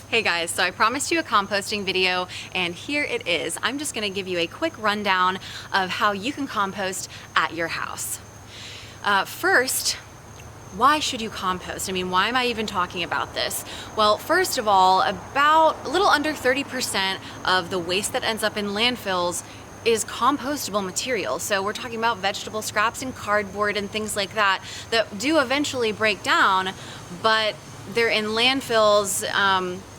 Hey guys, so I promised you a composting video and here it is. I'm just gonna give you a quick rundown of how you can compost at your house. First, why should you compost? I mean, why am I even talking about this? Well, first of all, about a little under 30% of the waste that ends up in landfills is compostable material. So we're talking about vegetable scraps and cardboard and things like that that do eventually break down, but they're in landfills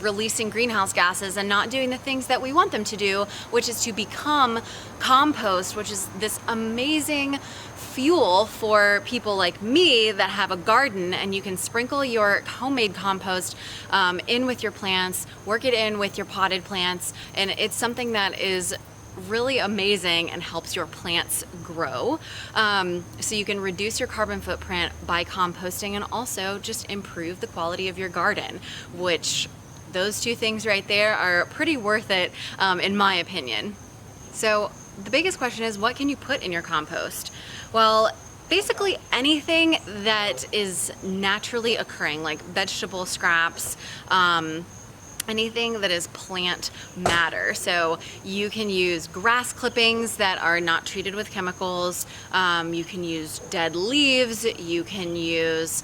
releasing greenhouse gases and not doing the things that we want them to do, which is to become compost, which is this amazing fuel for people like me that have a garden, and you can sprinkle your homemade compost in with your plants, work it in with your potted plants, and it's something that is really amazing and helps your plants grow. So you can reduce your carbon footprint by composting and also just improve the quality of your garden, which those two things right there are pretty worth it in my opinion. So the biggest question is, what can you put in your compost? Well, basically anything that is naturally occurring, like vegetable scraps, anything that is plant matter. So you can use grass clippings that are not treated with chemicals. You can use dead leaves. You can use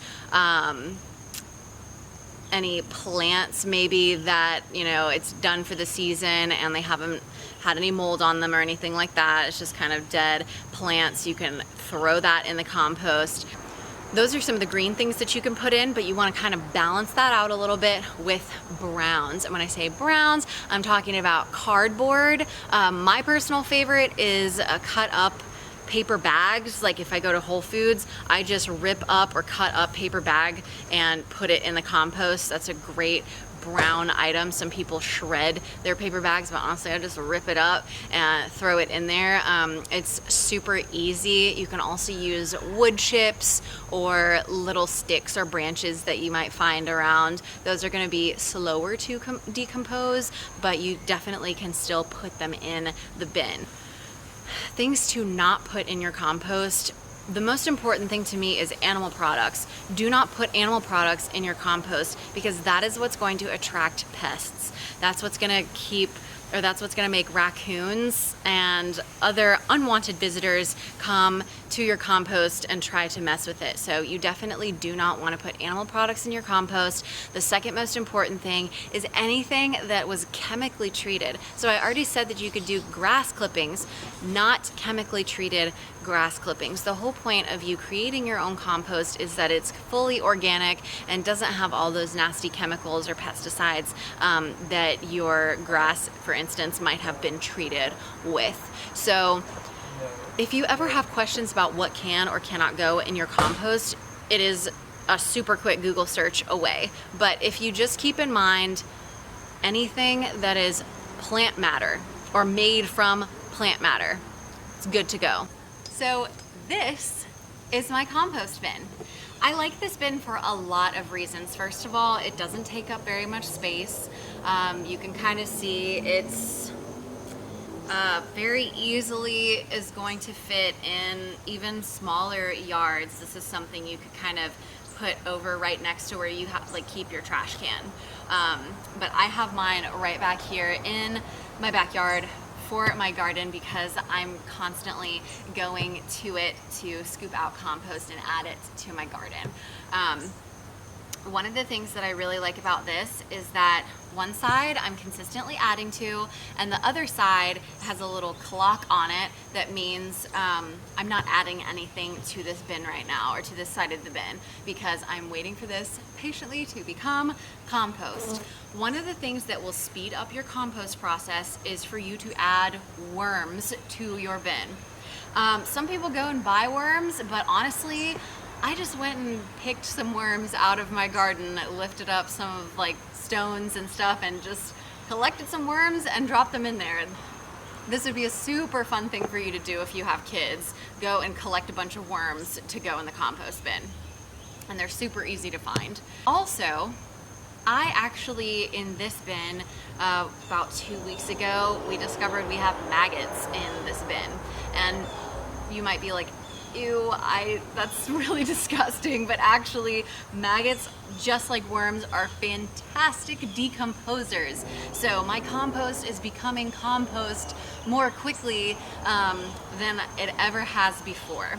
any plants maybe that, you know, it's done for the season and they haven't had any mold on them or anything like that. It's just kind of dead plants. You can throw that in the compost. Those are some of the green things that you can put in, but you want to kind of balance that out a little bit with browns. And when I say browns, I'm talking about cardboard. My personal favorite is cut up paper bags. Like if I go to Whole Foods, I just rip up or cut up paper bag and put it in the compost. That's a great brown item. Some people shred their paper bags, but honestly I just rip it up and throw it in there. It's super easy. You can also use wood chips or little sticks or branches that you might find around. Those are going to be slower to decompose, but you definitely can still put them in the bin. Things to not put in your compost. The most important thing to me is animal products. Do not put animal products in your compost because that is what's going to attract pests. That's what's going to make raccoons and other unwanted visitors come to your compost and try to mess with it. So you definitely do not want to put animal products in your compost. The second most important thing is anything that was chemically treated. So I already said that you could do grass clippings, not chemically treated grass clippings. The whole point of you creating your own compost is that it's fully organic and doesn't have all those nasty chemicals or pesticides that your grass, for instance, might have been treated with. So if you ever have questions about what can or cannot go in your compost, it is a super quick Google search away. But if you just keep in mind anything that is plant matter or made from plant matter, it's good to go. So this is my compost bin. I like this bin for a lot of reasons. First of all, it doesn't take up very much space. You can kind of see it's very easily is going to fit in even smaller yards. This is something you could kind of put over right next to where you have like keep your trash can. But I have mine right back here in my backyard for my garden because I'm constantly going to it to scoop out compost and add it to my garden. One of the things that I really like about this is that one side I'm consistently adding to, and the other side has a little clock on it that means I'm not adding anything to this bin right now or to this side of the bin because I'm waiting for this patiently to become compost. One of the things that will speed up your compost process is for you to add worms to your bin. Some people go and buy worms, but honestly, I just went and picked some worms out of my garden, lifted up some of like stones and stuff and just collected some worms and dropped them in there. This would be a super fun thing for you to do if you have kids. Go and collect a bunch of worms to go in the compost bin. And they're super easy to find. Also, I actually, in this bin, about 2 weeks ago, we discovered we have maggots in this bin. And you might be like, ew, that's really disgusting, but actually maggots, just like worms, are fantastic decomposers. So my compost is becoming compost more quickly than it ever has before.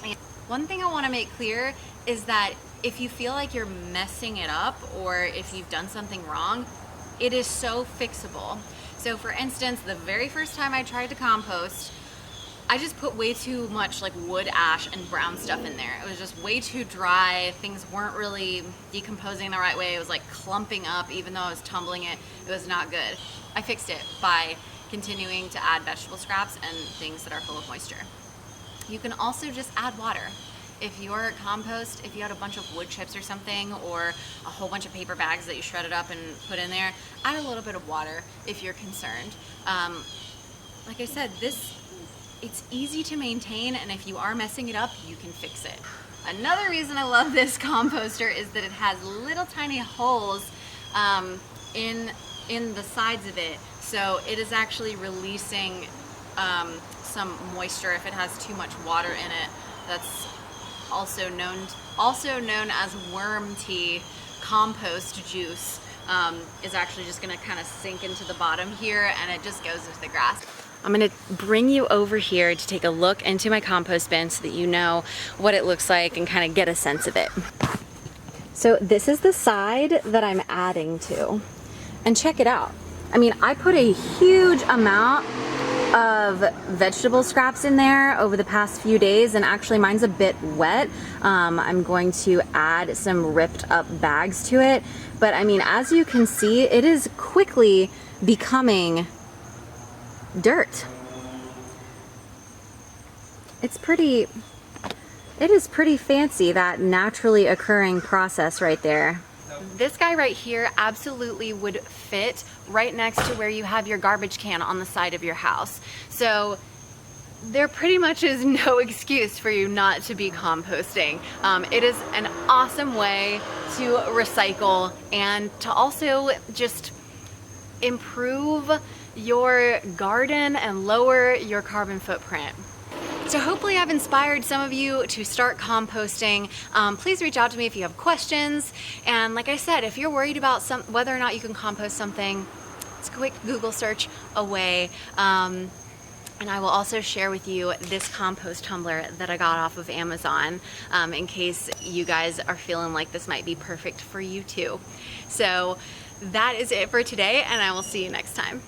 And one thing I want to make clear is that if you feel like you're messing it up or if you've done something wrong, it is so fixable. So for instance, the very first time I tried to compost, I just put way too much like wood ash and brown stuff in there. It was just way too dry. Things weren't really decomposing the right way. It was like clumping up. Even though I was tumbling it, it was not good. I fixed it by continuing to add vegetable scraps and things that are full of moisture. You can also just add water. If your compost, if you had a bunch of wood chips or something, or a whole bunch of paper bags that you shredded up and put in there, add a little bit of water if you're concerned. Like I said, it's easy to maintain, and if you are messing it up, you can fix it. Another reason I love this composter is that it has little tiny holes in the sides of it, so it is actually releasing some moisture if it has too much water in it. That's also known as worm tea. Compost juice is actually just going to kind of sink into the bottom here, and it just goes with the grass. I'm going to bring you over here to take a look into my compost bin so that you know what it looks like and kind of get a sense of it. So this is the side that I'm adding to, and check it out. I mean, I put a huge amount of vegetable scraps in there over the past few days, and actually mine's a bit wet. I'm going to add some ripped up bags to it, but I mean, as you can see, it is quickly becoming dirt. It is pretty fancy, that naturally occurring process right there. This guy right here absolutely would fit right next to where you have your garbage can on the side of your house. So there pretty much is no excuse for you not to be composting. It is an awesome way to recycle and to also just improve your garden and lower your carbon footprint. So hopefully I've inspired some of you to start composting. Please reach out to me if you have questions. And like I said, if you're worried about whether or not you can compost something, it's a quick Google search away. And I will also share with you this compost tumbler that I got off of Amazon in case you guys are feeling like this might be perfect for you too. So that is it for today, and I will see you next time.